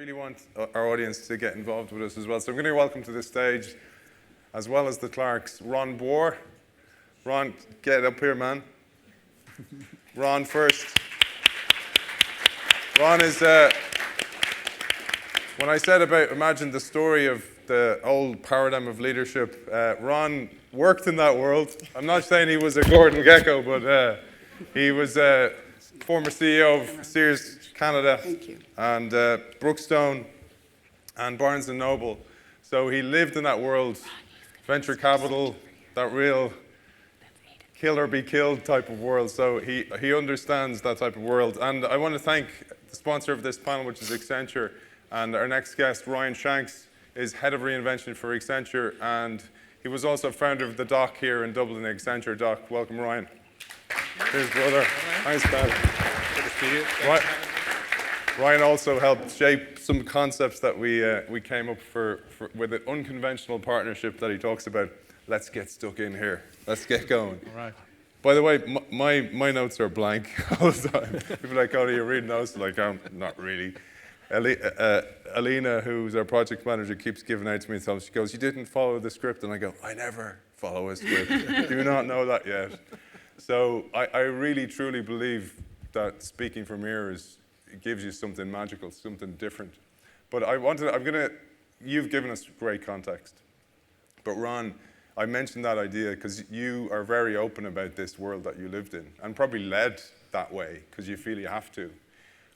really want our audience to get involved with us as well. So I'm going to welcome to this stage, as well as the Clarks, Ron Bohr. Ron, get up here, man. Ron first. Ron is, when I said about, imagine the story of the old paradigm of leadership, Ron worked in that world. I'm not saying he was a Gordon Gekko, but he was a former CEO of Sears Canada and Brookstone and Barnes & Noble. So he lived in that world, venture capital, that real kill or be killed type of world. So he understands that type of world. And I want to thank the sponsor of this panel, which is Accenture. And our next guest, Ryan Shanks, is head of reinvention for Accenture. And he was also founder of the dock here in Dublin, the Accenture dock. Welcome, Ryan. Cheers, brother. Thanks, pal. Good to see you. Ryan also helped shape some concepts that we came up with an unconventional partnership that he talks about. Let's get stuck in here. Let's get going. All right. By the way, my notes are blank all the time. People are like, oh, do you read notes? Like, not really. Alina, who's our project manager, keeps giving out to me. So she goes, you didn't follow the script. And I go, I never follow a script. Do you not know that yet? So I really, truly believe that speaking from here it gives you something magical, something different. But you've given us great context. But Ron, I mentioned that idea because you are very open about this world that you lived in and probably led that way because you feel you have to.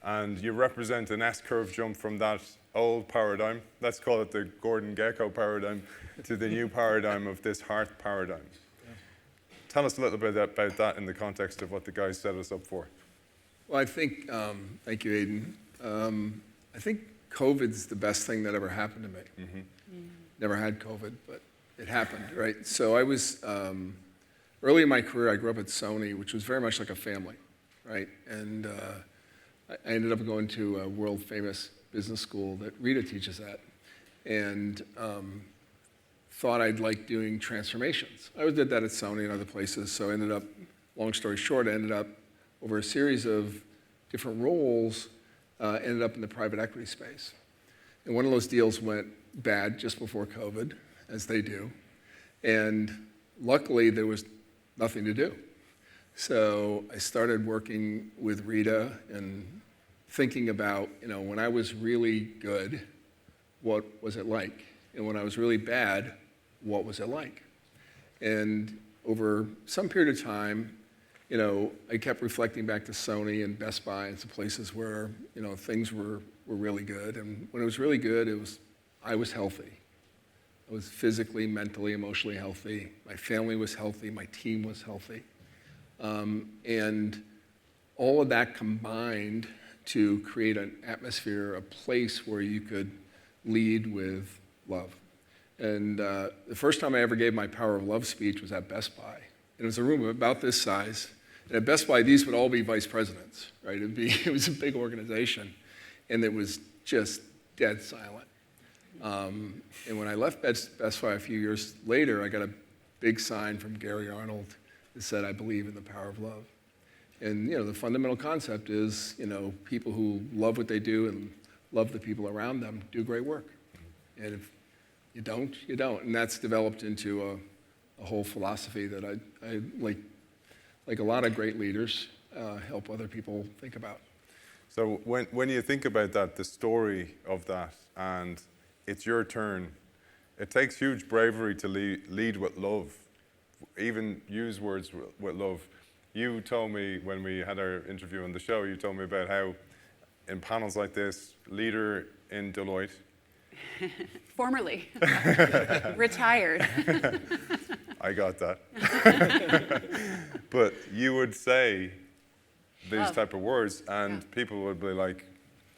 And you represent an S-curve jump from that old paradigm, let's call it the Gordon Gekko paradigm, to the new paradigm of this heart paradigm. Yeah. Tell us a little bit about that in the context of what the guys set us up for. Well, I think, thank you, Aidan. I think COVID's the best thing that ever happened to me. Mm-hmm. Never had COVID, but it happened, right? So I was, early in my career, I grew up at Sony, which was very much like a family, right? And I ended up going to a world-famous business school that Rita teaches at, and thought I'd like doing transformations. I did that at Sony and other places, so I ended up, long story short, I ended up over a series of different roles, ended up in the private equity space. And one of those deals went bad just before COVID, as they do. And luckily, there was nothing to do. So I started working with Rita and thinking about, when I was really good, what was it like? And when I was really bad, what was it like? And over some period of time, I kept reflecting back to Sony and Best Buy and some places where, things were really good. And when it was really good, I was healthy. I was physically, mentally, emotionally healthy. My family was healthy. My team was healthy. And all of that combined to create an atmosphere, a place where you could lead with love. And the first time I ever gave my Power of Love speech was at Best Buy. And it was a room about this size. And at Best Buy, these would all be vice presidents, right? It was a big organization. And it was just dead silent. And when I left Best Buy a few years later, I got a big sign from Gary Arnold that said, I believe in the power of love. And, the fundamental concept is, people who love what they do and love the people around them do great work. And if you don't, you don't. And that's developed into a whole philosophy that I like a lot of great leaders, help other people think about. So when you think about that, the story of that, and it's your turn, it takes huge bravery to lead with love, even use words with love. You told me when we had our interview on the show, you told me about how in panels like this, leader in Deloitte. Formerly. Retired. I got that. But you would say these type of words, and people would be like,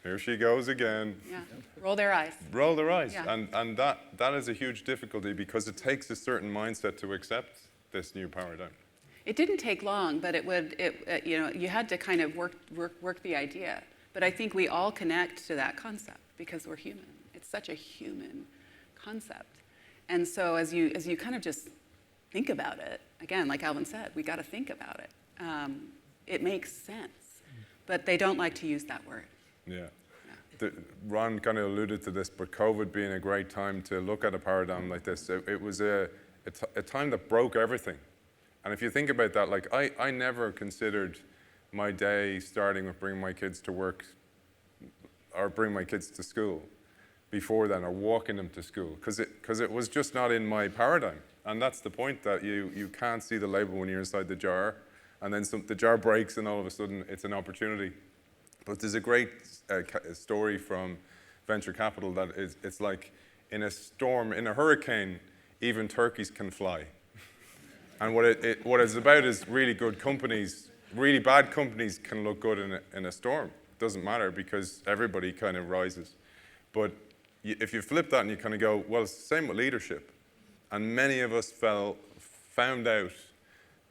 here she goes again. Yeah. Roll their eyes. Roll their eyes. Yeah. And that is a huge difficulty because it takes a certain mindset to accept this new paradigm. It didn't take long, but you had to kind of work the idea. But I think we all connect to that concept because we're human. It's such a human concept. And so as you kind of just think about it, again, like Alvin said, we got to think about it. It makes sense, but they don't like to use that word. Yeah. Ron kind of alluded to this, but COVID being a great time to look at a paradigm like this, it was a time that broke everything. And if you think about that, like I never considered my day starting with bringing my kids to work or bring my kids to school before then, or walking them to school, because it was just not in my paradigm. And that's the point, that you can't see the label when you're inside the jar, and then the jar breaks and all of a sudden it's an opportunity. But there's a great story from venture capital that it's like, in a storm, in a hurricane, even turkeys can fly. And what it's about is really good companies, really bad companies can look good in a storm. It doesn't matter, because everybody kind of rises. But if you flip that and you kind of go, well, it's the same with leadership. And many of us found out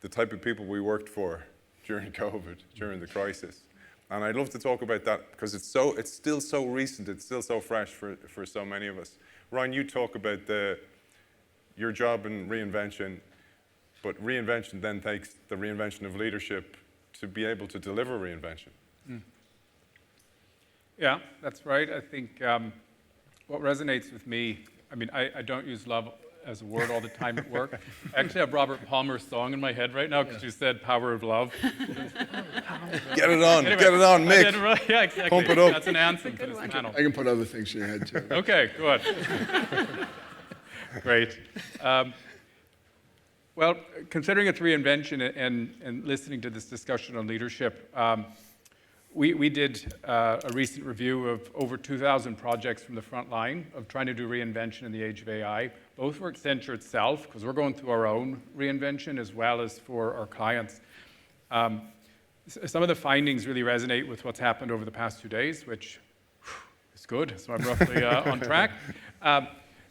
the type of people we worked for during COVID, during the crisis. And I'd love to talk about that, because it's still so recent, it's still so fresh for so many of us. Ryan, you talk about your job in reinvention, but reinvention then takes the reinvention of leadership to be able to deliver reinvention. Yeah, that's right. I think what resonates with me, I mean, I don't use love as a word all the time at work. I actually have Robert Palmer's song in my head right now, because you said power of love. Get it on, Mick. Yeah, exactly. Pump it up. That's an anthem for this panel. I can put other things in your head too. Okay, good. Great. Well, considering it's reinvention and listening to this discussion on leadership, we did a recent review of over 2,000 projects from the front line of trying to do reinvention in the age of AI, both for Accenture itself, because we're going through our own reinvention, as well as for our clients. Some of the findings really resonate with what's happened over the past 2 days, which is good, so I'm roughly on track.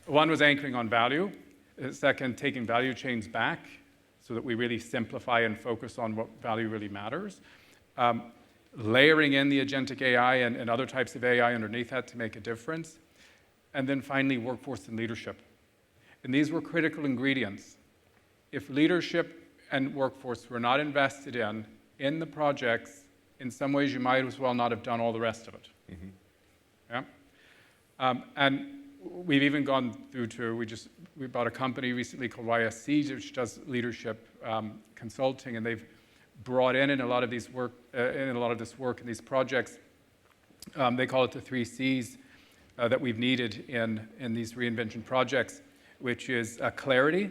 One was anchoring on value. Second, taking value chains back so that we really simplify and focus on what value really matters. Layering in the agentic AI and other types of AI underneath that to make a difference. And then finally, workforce and leadership. And these were critical ingredients. If leadership and workforce were not invested in the projects, in some ways you might as well not have done all the rest of it. Mm-hmm. Yeah? And we've even gone through to, we bought a company recently called YSC, which does leadership consulting, and they've brought in a lot of this work and these projects. They call it the 3 C's that we've needed in these reinvention projects, which is clarity.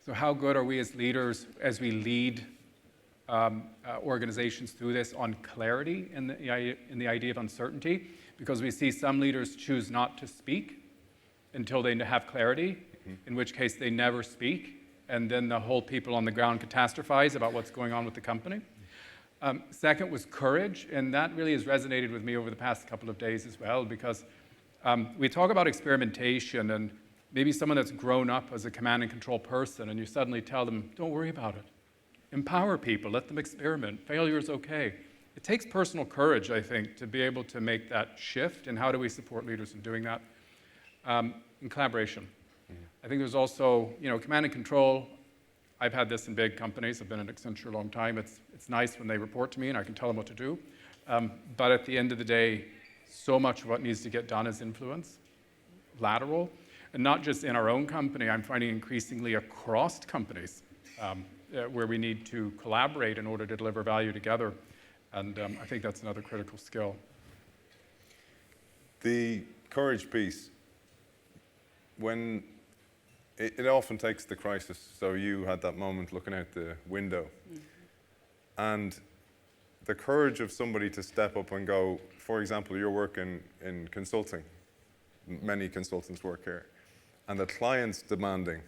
So how good are we as leaders as we lead organizations through this on clarity in the idea of uncertainty? Because we see some leaders choose not to speak until they have clarity, in which case they never speak, and then the whole people on the ground catastrophize about what's going on with the company. Second was courage, and that really has resonated with me over the past couple of days as well, because we talk about experimentation, and maybe someone that's grown up as a command and control person, and you suddenly tell them, don't worry about it. Empower people, let them experiment. Failure is okay. It takes personal courage, I think, to be able to make that shift, and how do we support leaders in doing that? In collaboration. I think there's also, command and control. I've had this in big companies. I've been at Accenture a long time. It's nice when they report to me and I can tell them what to do. But at the end of the day, so much of what needs to get done is influence, lateral, and not just in our own company. I'm finding increasingly across companies where we need to collaborate in order to deliver value together. And I think that's another critical skill. The courage piece, when it often takes the crisis. So you had that moment looking out the window. Mm-hmm. And the courage of somebody to step up and go, for example, you're working in consulting. Many consultants work here. And the client's demanding.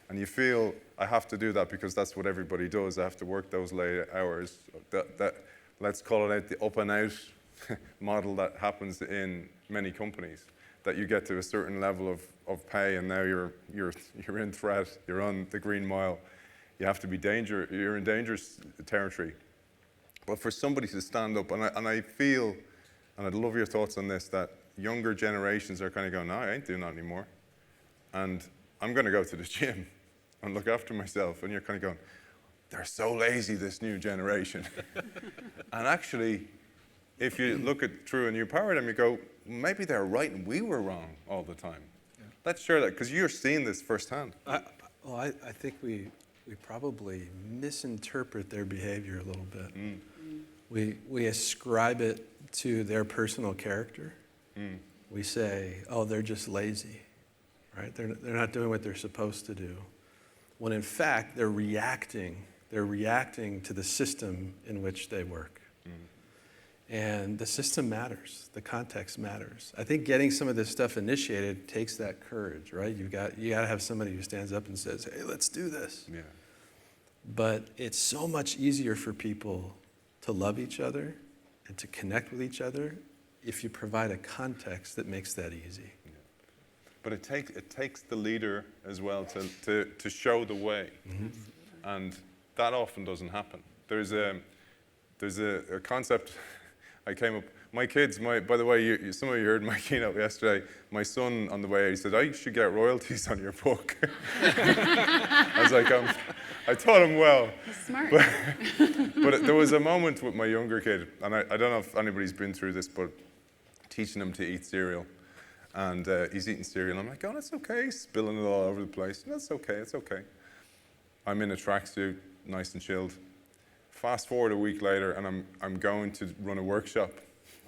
And you feel, I have to do that because that's what everybody does. I have to work those late hours. Let's call it out the up and out model that happens in many companies. That you get to a certain level of pay, and now you're in threat, you're on the green mile, you have to be you're in dangerous territory. But for somebody to stand up, and I feel, and I'd love your thoughts on this, that younger generations are kind of going, no, I ain't doing that anymore. And I'm going to go to the gym and look after myself. And you're kind of going, they're so lazy, this new generation. And actually, if you look at through a new paradigm, you go, maybe they're right and we were wrong all the time. Yeah. Let's share that, because you're seeing this firsthand. I think we probably misinterpret their behavior a little bit. We ascribe it to their personal character. We say, oh, they're just lazy, right? They're not doing what they're supposed to do. When in fact, they're reacting to the system in which they work. And the system matters, the context matters. I think getting some of this stuff initiated takes that courage, right? You got to have somebody who stands up and says, hey, let's do this. Yeah. But it's so much easier for people to love each other and to connect with each other if you provide a context that makes that easy. Yeah. But it takes the leader as well to show the way. And that often doesn't happen. There's a concept I came up, my kids, by the way, some of you heard my keynote yesterday. My son on the way, he said, I should get royalties on your book. I was like, I taught him well. He's smart. But there was a moment with my younger kid, and I don't know if anybody's been through this, but teaching him to eat cereal. And he's eating cereal. I'm like, oh, that's okay. He's spilling it all over the place. That's okay, it's okay. I'm in a tracksuit, nice and chilled. Fast forward a week later, and I'm going to run a workshop,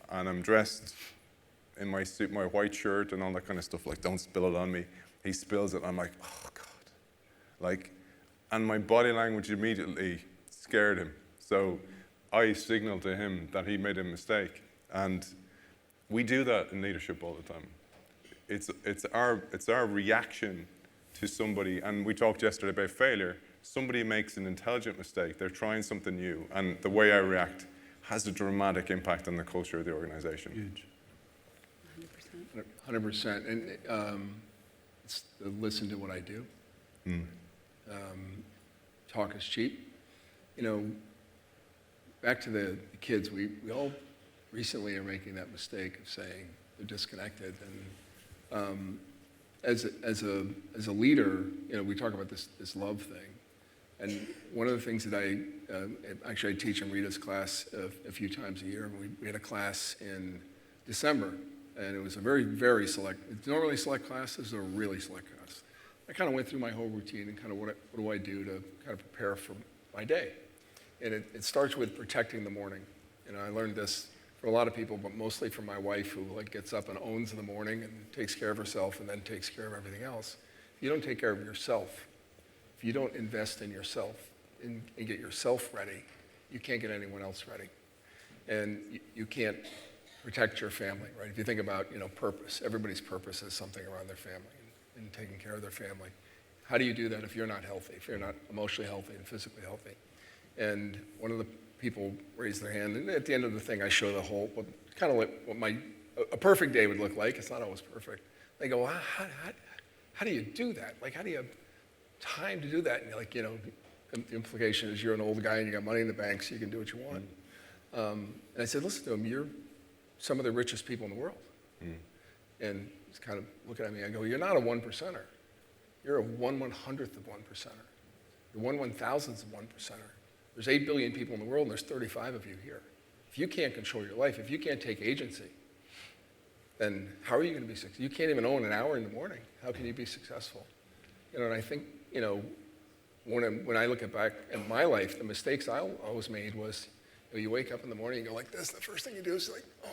and I'm dressed in my suit, my white shirt, and all that kind of stuff. Like, don't spill it on me. He spills it. I'm like, oh God, and my body language immediately scared him. So I signaled to him that he made a mistake, and we do that in leadership all the time. It's our reaction to somebody, and we talked yesterday about failure. Somebody makes an intelligent mistake, they're trying something new, and the way I react has a dramatic impact on the culture of the organization. Huge. 100%. And it's listen to what I do. Talk is cheap. Back to the kids, we all recently are making that mistake of saying they're disconnected. And as a leader, we talk about this love thing. And one of the things that I teach in Rita's class a few times a year. We had a class in December, and it was a very, very select. It's normally a select class. This is a really select class. I kind of went through my whole routine and kind of what do I do to kind of prepare for my day. And it starts with protecting the morning. I learned this for a lot of people, but mostly from my wife, who gets up and owns in the morning and takes care of herself and then takes care of everything else. If you don't take care of yourself, if you don't invest in yourself and get yourself ready, you can't get anyone else ready. And you can't protect your family, right? If you think about, purpose, everybody's purpose is something around their family and taking care of their family. How do you do that if you're not healthy, if you're not emotionally healthy and physically healthy? And one of the people raised their hand, and at the end of the thing, I show the whole, what a perfect day would look like. It's not always perfect. They go, well, how do you do that? How do you have time to do that? And you're like, the implication is you're an old guy and you got money in the bank, so you can do what you want. And I said, listen to him, you're some of the richest people in the world. And he's kind of looking at me, I go, you're not a 1%er. You're a 1/100th of 1%er. You're 1/1000th of 1%er. There's 8 billion people in the world, and there's 35 of you here. If you can't control your life, if you can't take agency, then how are you going to be successful? You can't even own an hour in the morning. How can you be successful? And I think, when I look back at my life, the mistakes I always made was, you wake up in the morning and go like this, the first thing you do is like, oh,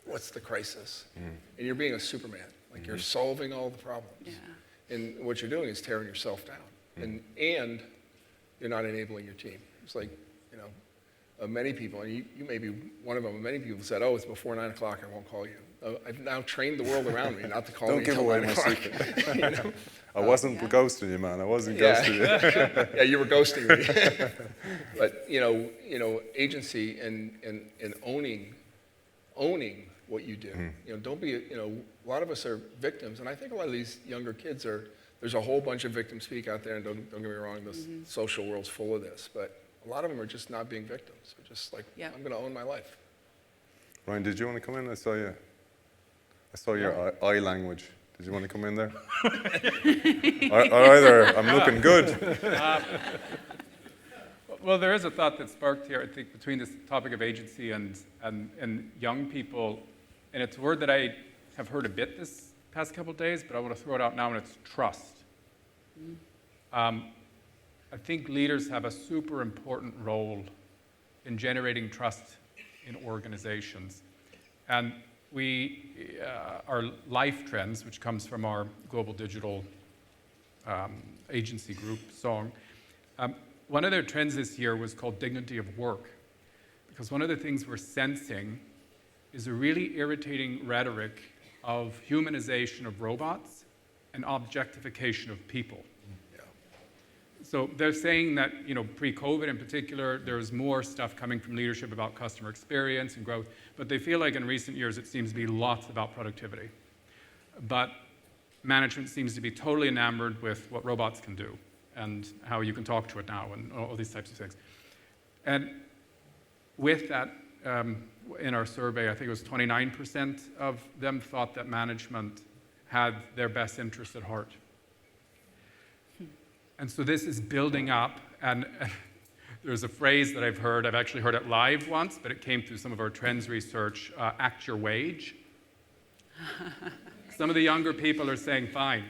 what's the crisis? And you're being a Superman. You're solving all the problems. Yeah. And what you're doing is tearing yourself down. And you're not enabling your team. It's like, many people, and you may be one of them, many people said, oh, it's before 9 o'clock, I won't call you. I've now trained the world around me not to call me until 9 o'clock. Don't give away my secret. I wasn't ghosting you, man. I wasn't ghosting you. Yeah, you were ghosting me. But, agency and owning what you do. Don't be, a lot of us are victims, and I think a lot of these younger kids there's a whole bunch of victim speak out there, and don't get me wrong, the social world's full of this, but a lot of them are just not being victims. They're just like, I'm going to own my life. Ryan, did you want to come in? I saw your eye language. Did you want to come in there? or either I'm looking good. Well, there is a thought that sparked here, I think, between this topic of agency and young people, and it's a word that I have heard a bit this past couple of days, but I want to throw it out now, and it's trust. I think leaders have a super important role in generating trust in organizations. And our life trends, which comes from our global digital agency group song, one of their trends this year was called dignity of work. Because one of the things we're sensing is a really irritating rhetoric of humanization of robots and objectification of people. So they're saying that, pre-COVID in particular, there was more stuff coming from leadership about customer experience and growth, but they feel like in recent years it seems to be lots about productivity. But management seems to be totally enamored with what robots can do and how you can talk to it now and all these types of things. And with that, in our survey, I think it was 29% of them thought that management had their best interests at heart. And so this is building up, and there's a phrase that I've actually heard it live once, but it came through some of our trends research, act your wage. Some of the younger people are saying, fine,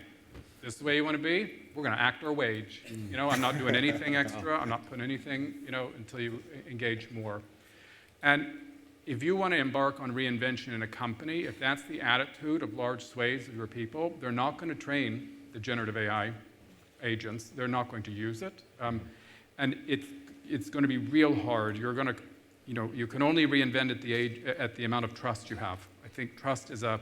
this is the way you want to be, we're going to act our wage. I'm not doing anything extra, I'm not putting anything, until you engage more. And if you want to embark on reinvention in a company, if that's the attitude of large swathes of your people, they're not going to train the generative AI agents. They're not going to use it. And it's going to be real hard. You're going to, you can only reinvent at the amount of trust you have. I think trust is a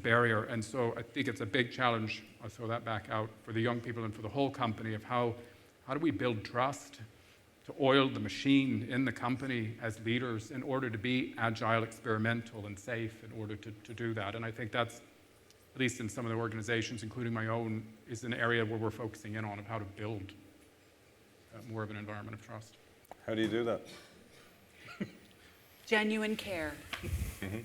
barrier. And so I think it's a big challenge, I'll throw that back out, for the young people and for the whole company of how do we build trust to oil the machine in the company as leaders in order to be agile, experimental, and safe in order to do that. And I think that's, at least in some of the organizations, including my own, is an area where we're focusing in on of how to build more of an environment of trust. How do you do that? Genuine care. Mm-hmm.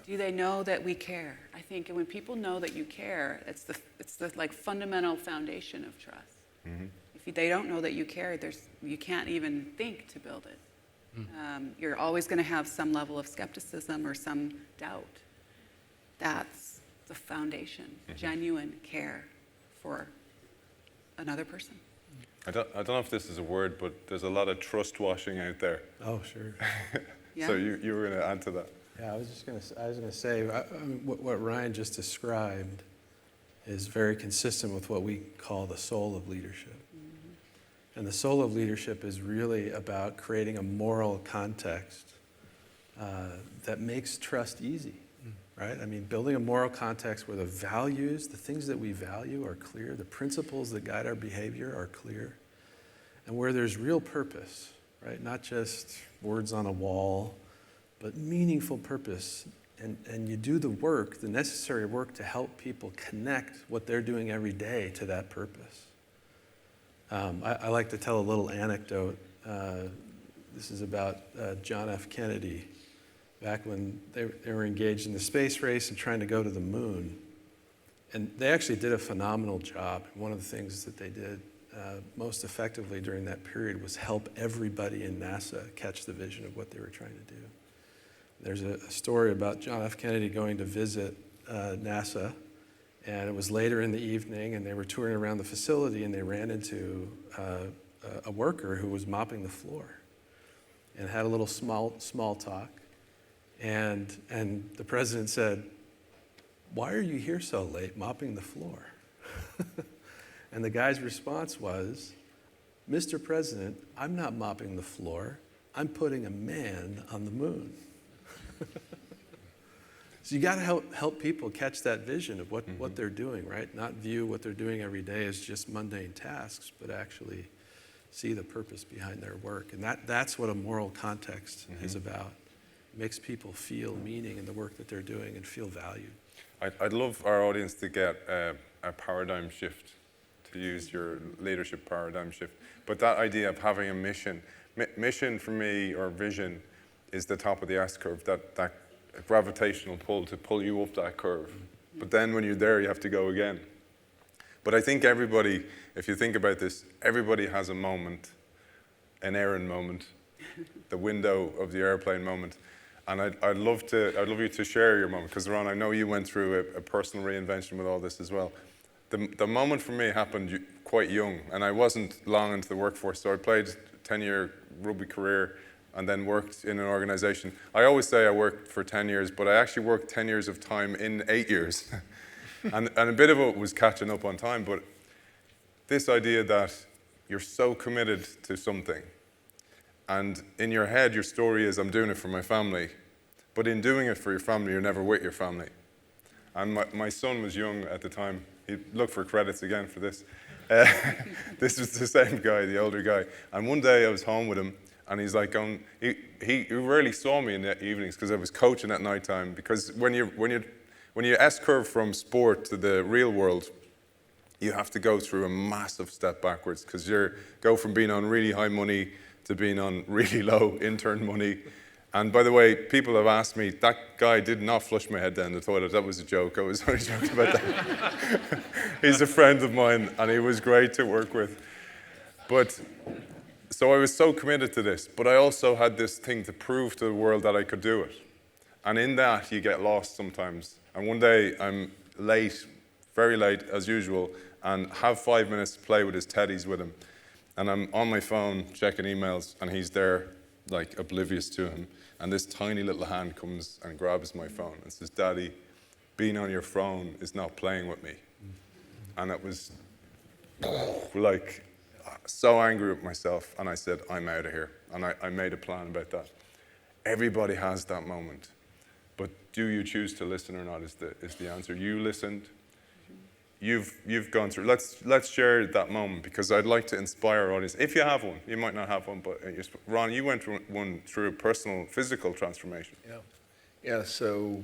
Do they know that we care? I think when people know that you care, it's the like fundamental foundation of trust. Mm-hmm. If they don't know that you care, you can't even think to build it. You're always going to have some level of skepticism or some doubt. That's the foundation, genuine care for another person. I don't know if this is a word, but there's a lot of trust washing out there. Oh, sure. Yeah. So you were going to add to that. Yeah, I was going to say, what Ryan just described is very consistent with what we call the soul of leadership. And the soul of leadership is really about creating a moral context that makes trust easy, right? I mean, building a moral context where the values, the things that we value are clear, the principles that guide our behavior are clear, and where there's real purpose, right? Not just words on a wall, but meaningful purpose. And you do the work, the necessary work to help people connect what they're doing every day to that purpose. I like to tell a little anecdote. This is about John F. Kennedy, back when they were engaged in the space race and trying to go to the moon. And they actually did a phenomenal job. One of the things that they did most effectively during that period was help everybody in NASA catch the vision of what they were trying to do. There's a story about John F. Kennedy going to visit NASA, and it was later in the evening, and they were touring around the facility, and they ran into a worker who was mopping the floor and had a little small talk. And the president said, "Why are you here so late mopping the floor?" And the guy's response was, "Mr. President, I'm not mopping the floor. I'm putting a man on the moon." So you got to help people catch that vision of what they're doing, right? Not view what they're doing every day as just mundane tasks, but actually see the purpose behind their work. And that's what a moral context is about. It makes people feel meaning in the work that they're doing and feel valued. I'd love our audience to get a paradigm shift, to use your leadership paradigm shift. But that idea of having a mission for me, or vision, is the top of the S-curve, that gravitational pull to pull you up that curve. But then when you're there, you have to go again. But I think everybody, if you think about this, everybody has a moment an Erin moment, the window of the airplane moment. And I'd love you to share your moment, because Ron, I know you went through a personal reinvention with all this as well. The moment for me happened quite young, and I wasn't long into the workforce, so I played a 10-year rugby career and then worked in an organization. I always say I worked for 10 years, but I actually worked 10 years of time in 8 years. and a bit of it was catching up on time, but this idea that you're so committed to something, and in your head, your story is, I'm doing it for my family, but in doing it for your family, you're never with your family. And my son was young at the time. He looked for credits again for this. This was the same guy, the older guy. And one day I was home with him, and he's like, he rarely saw me in the evenings because I was coaching at nighttime. Because when you S-curve from sport to the real world, you have to go through a massive step backwards, because you go from being on really high money to being on really low intern money. And by the way, people have asked me, that guy did not flush my head down the toilet. That was a joke. I was only joking about that. He's a friend of mine, and he was great to work with. But so I was so committed to this, but I also had this thing to prove to the world that I could do it. And in that, you get lost sometimes. And one day, I'm late, very late as usual, and have 5 minutes to play with his teddies with him. And I'm on my phone checking emails, and he's there, like oblivious to him. And this tiny little hand comes and grabs my phone and says, Daddy, being on your phone is not playing with me. And it was like so angry with myself. And I said, I'm out of here. And I made a plan about that. Everybody has that moment. But do you choose to listen or not is the answer. You listened. You've gone through. Let's share that moment, because I'd like to inspire our audience. If you have one, you might not have one, but Ron, you went through a personal, physical transformation. Yeah. So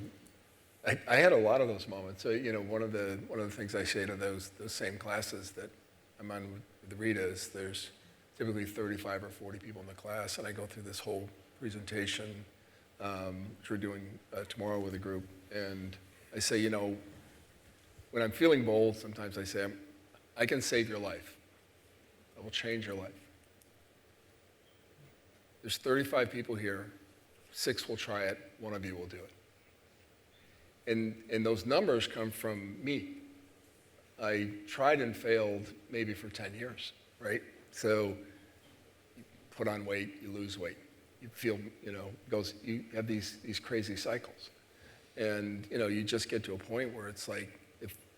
I had a lot of those moments. So, one of the things I say to those same classes that I'm on with Rita is there's typically 35 or 40 people in the class, and I go through this whole presentation, which we're doing tomorrow with a group, and I say, when I'm feeling bold, sometimes I say, I can save your life. I will change your life. There's 35 people here. 6 will try it. 1 of you will do it. And those numbers come from me. I tried and failed maybe for 10 years, right? So you put on weight, you lose weight. You feel, you have these crazy cycles. And, you just get to a point where it's like,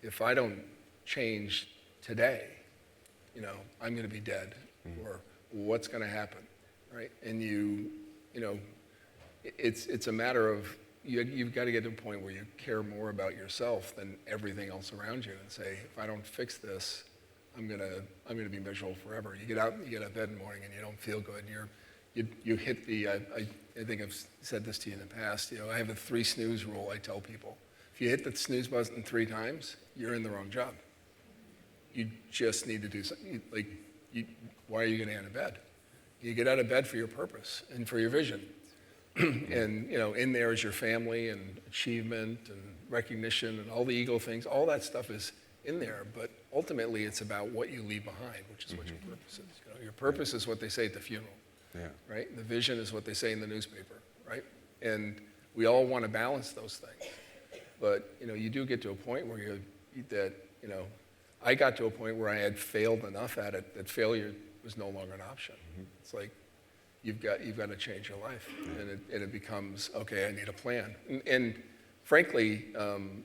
if I don't change today, I'm going to be dead, or what's going to happen, right? And it's a matter of you've got to get to a point where you care more about yourself than everything else around you, and say, if I don't fix this, I'm gonna be miserable forever. You get out of bed in the morning and you don't feel good. You hit the. I think I've said this to you in the past. I have a 3 snooze rule. I tell people. If you hit the snooze button 3 times, you're in the wrong job. You just need to do something. Why are you getting out of bed? You get out of bed for your purpose and for your vision. And, in there is your family and achievement and recognition and all the ego things. All that stuff is in there. But ultimately, it's about what you leave behind, which is what your purpose is. Your purpose is what they say at the funeral, right? And the vision is what they say in the newspaper, right? And we all want to balance those things. But, you do get to a point where I got to a point where I had failed enough at it that failure was no longer an option. It's like, you've got to change your life. And it becomes, okay, I need a plan. And frankly,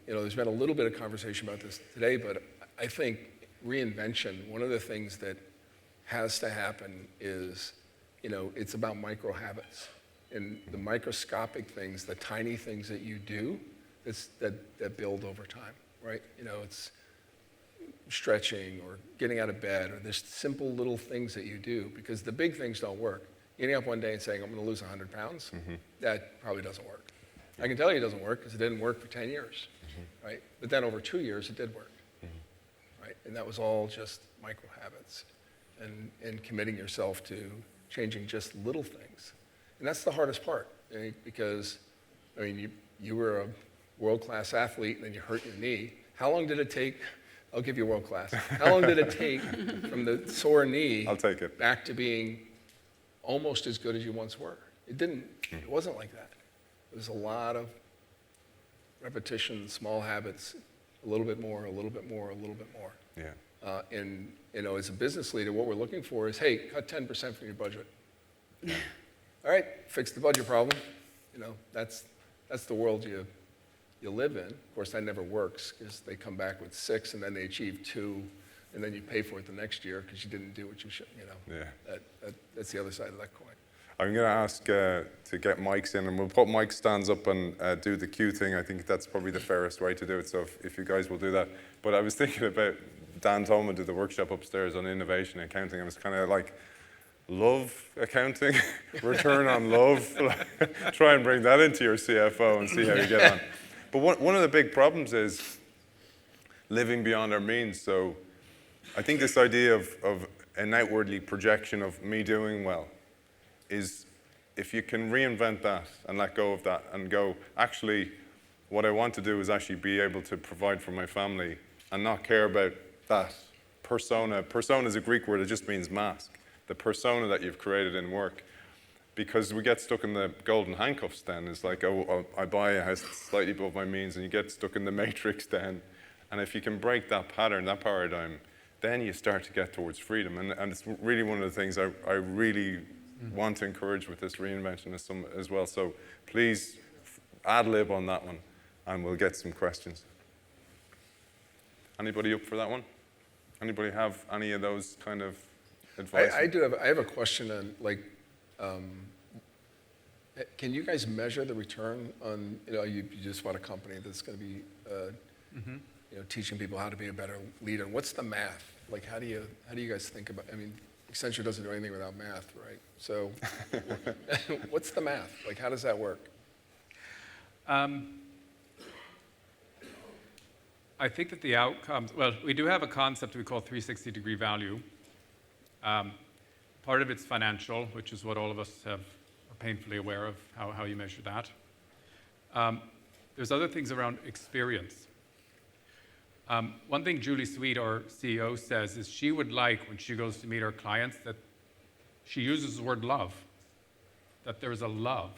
there's been a little bit of conversation about this today, but I think reinvention, one of the things that has to happen is, it's about micro habits. And the microscopic things, the tiny things that you do, that build over time, right? It's stretching or getting out of bed, or there's simple little things that you do, because the big things don't work. Getting up one day and saying, I'm going to lose 100 pounds, that probably doesn't work. I can tell you it doesn't work because it didn't work for 10 years, right? But then over 2 years, it did work, right? And that was all just micro habits and committing yourself to changing just little things. And that's the hardest part, because, you were a world-class athlete and then you hurt your knee. How long did it take? I'll give you world-class. How long did it take from the sore knee I'll take it. back to being almost as good as you once were. It wasn't like that. It was a lot of repetition, small habits, a little bit more, a little bit more, a little bit more. Yeah. And as a business leader, what we're looking for is, hey, cut 10% from your budget. All right, fix the budget problem. That's the world you live in. Of course, that never works because they come back with 6 and then they achieve 2, and then you pay for it the next year because you didn't do what you should. Yeah. That's the other side of that coin. I'm going to ask to get mics in, and we'll put mic stands up and do the cue thing. I think that's probably the fairest way to do it, so if you guys will do that. But I was thinking about Dan Tolman did the workshop upstairs on innovation and accounting. I was kind of like, love accounting, return on love. Try and bring that into your CFO and see how you get on. But one of the big problems is living beyond our means. So I think this idea of an outwardly projection of me doing well is, if you can reinvent that and let go of that and go, actually, what I want to do is actually be able to provide for my family and not care about that persona. Persona is a Greek word, it just means mask. The persona that you've created in work. Because we get stuck in the golden handcuffs then. It's like, oh, I buy a house that's slightly above my means, and you get stuck in the matrix then. And if you can break that pattern, that paradigm, then you start to get towards freedom. And it's really one of the things I really want to encourage with this Reinvention Summit as well. So please ad-lib on that one, and we'll get some questions. Anybody up for that one? Anybody have any of those kind of advice? I have a question on, like, can you guys measure the return on, you just bought a company that's going to be teaching people how to be a better leader. What's the math? Like, how do you guys think about, Accenture doesn't do anything without math, right? So what's the math? Like, how does that work? I think that the outcomes, well, we do have a concept we call 360-degree value. Part of it's financial, which is what all of us are painfully aware of, how you measure that. There's other things around experience. One thing Julie Sweet, our CEO, says is she would like, when she goes to meet her clients, that she uses the word love, that there is a love.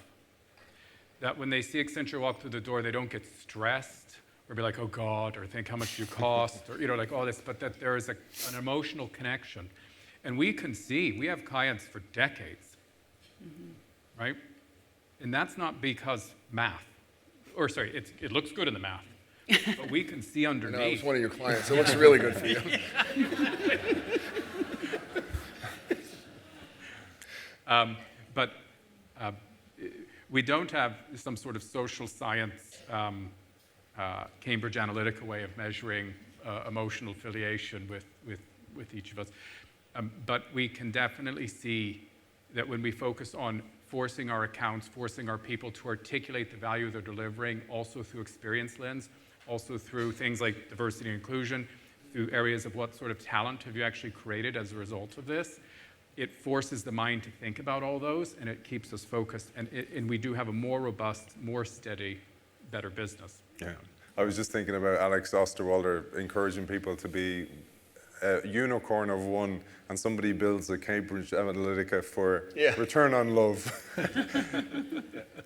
That when they see Accenture walk through the door, they don't get stressed or be like, oh God, or think how much you cost, or like all this, but that there is an emotional connection. And we can see, we have clients for decades, right? And that's not because math, it looks good in the math, but we can see underneath. I was one of your clients. It looks really good for you. But we don't have some sort of social science, Cambridge Analytica way of measuring emotional affiliation with each of us. But we can definitely see that when we focus on forcing our accounts, forcing our people to articulate the value they're delivering, also through experience lens, also through things like diversity and inclusion, through areas of what sort of talent have you actually created as a result of this, it forces the mind to think about all those, and it keeps us focused. And we do have a more robust, more steady, better business. Yeah. I was just thinking about Alex Osterwalder encouraging people to be a unicorn of one, and somebody builds a Cambridge Analytica for return on love.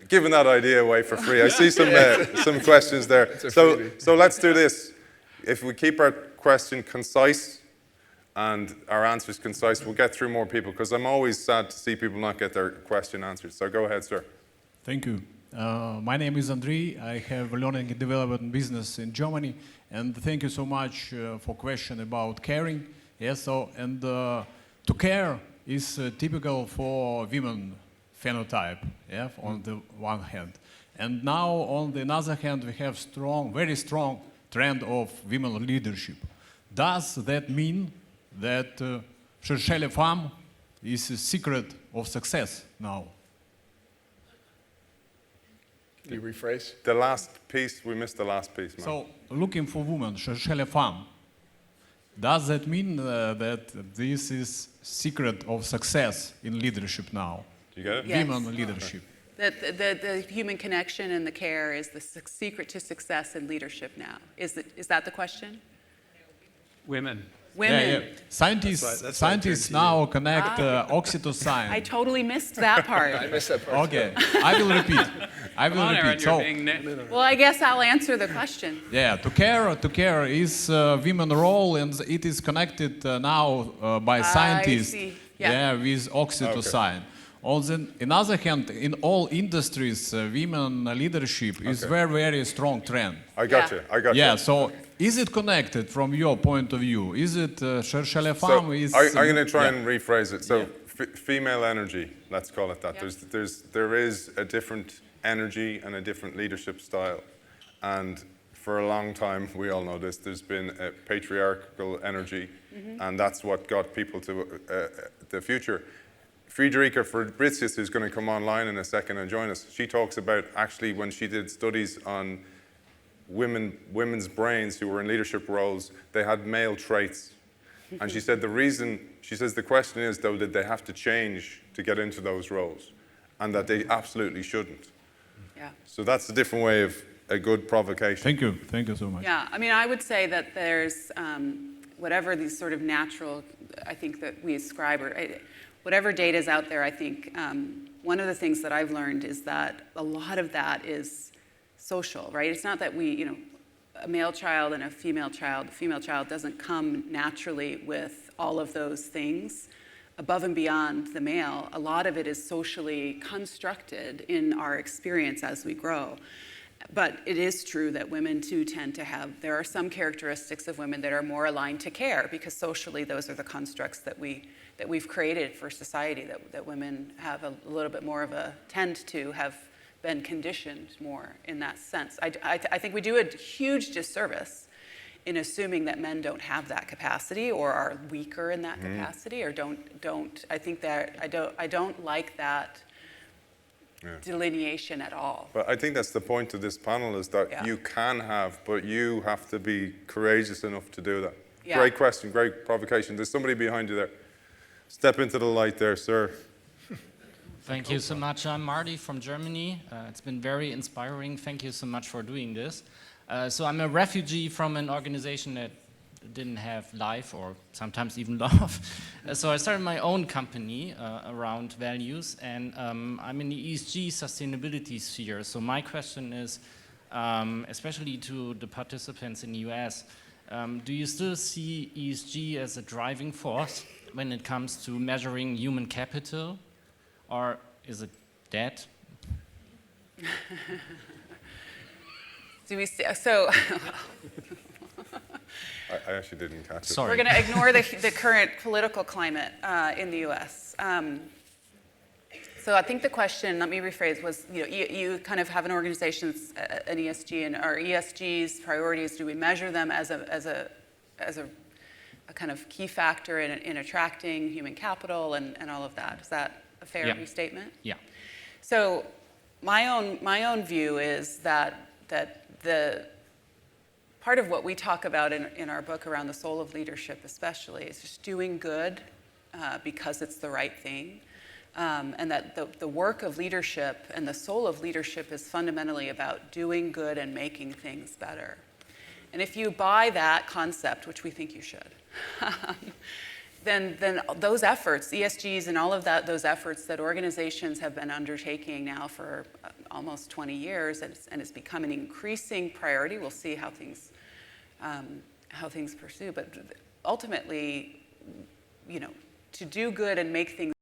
Giving that idea away for free. I see some questions there. So let's do this. If we keep our question concise and our answers concise, we'll get through more people, because I'm always sad to see people not get their question answered. So go ahead, sir. Thank you. My name is Andrei. I have a learning and development business in Germany, and thank you so much for question about caring. Yes, to care is typical for women phenotype, on the one hand. And now, on the other hand, we have very strong trend of women leadership. Does that mean that Cherchez les femmes is a secret of success now? Can you rephrase? The last piece, we missed the last piece, man. So, looking for women, Cherchez les femmes, does that mean that this is secret of success in leadership now? You get it? Yes. Women leadership. The human connection and the care is the secret to success in leadership now. Is that the question? Women. Women. Scientists, That's why I scientists turned to now connect oxytocin. I totally missed that part. I missed that part. Okay, I will repeat. I will Come on, Aaron, repeat. you're So, being Well, I guess I'll answer the question. yeah, to care is women's role, and it is connected now by scientists. see. Yeah. Yeah, with oxytocin. On the other hand, in all industries, women leadership is very, very strong trend. I got Yeah. you. I got Yeah, you. so is it connected from your point of view? Is it chez les So femmes? Is, I'm going to try yeah. and rephrase it. So female energy, let's call it that. Yeah. There is a different energy and a different leadership style. And for a long time, we all know this, there's been a patriarchal energy, and that's what got people to the future. Friederike Fabricius, who's going to come online in a second and join us, she talks about actually when she did studies on women's brains who were in leadership roles, they had male traits. And she said the question is, though, did they have to change to get into those roles? And that they absolutely shouldn't. Yeah. So that's a different way of a good provocation. Thank you so much. Yeah, I mean, I would say that there's whatever these sort of natural, I think that we ascribe, or whatever data is out there, I think one of the things that I've learned is that a lot of that is social, right? It's not that a male child and a female child, the female child doesn't come naturally with all of those things above and beyond the male. A lot of it is socially constructed in our experience as we grow. But it is true that women too tend to have, there are some characteristics of women that are more aligned to care, because socially those are the constructs that we've created for society, that women have a little bit more of a tend to have been conditioned more in that sense. I think we do a huge disservice in assuming that men don't have that capacity or are weaker in that capacity, or don't. I think that I don't like that delineation at all. But I think that's the point of this panel, is that you can have, but you have to be courageous enough to do that. Yeah. Great question, great provocation. There's somebody behind you there. Step into the light there, sir. Thank you so much. I'm Marty from Germany. It's been very inspiring. Thank you so much for doing this. So I'm a refugee from an organization that didn't have life or sometimes even love. So I started my own company around values, and I'm in the ESG sustainability sphere. So my question is, especially to the participants in the US, do you still see ESG as a driving force when it comes to measuring human capital, or is it dead? Do we see, so I actually didn't catch it. Sorry. we're going to ignore the current political climate in the U.S. So I think the question, let me rephrase, was you kind of have an organization, an ESG, and our ESG's priorities, do we measure them as a kind of key factor in attracting human capital and all of that? Is that a fair restatement? Yeah. So my own view is that the part of what we talk about in our book around the soul of leadership especially is just doing good because it's the right thing. And that the work of leadership and the soul of leadership is fundamentally about doing good and making things better. And if you buy that concept, which we think you should, then those efforts, ESGs and all of those efforts that organizations have been undertaking now for almost 20 years, and it's become an increasing priority. We'll see how things pursue. But ultimately, to do good and make things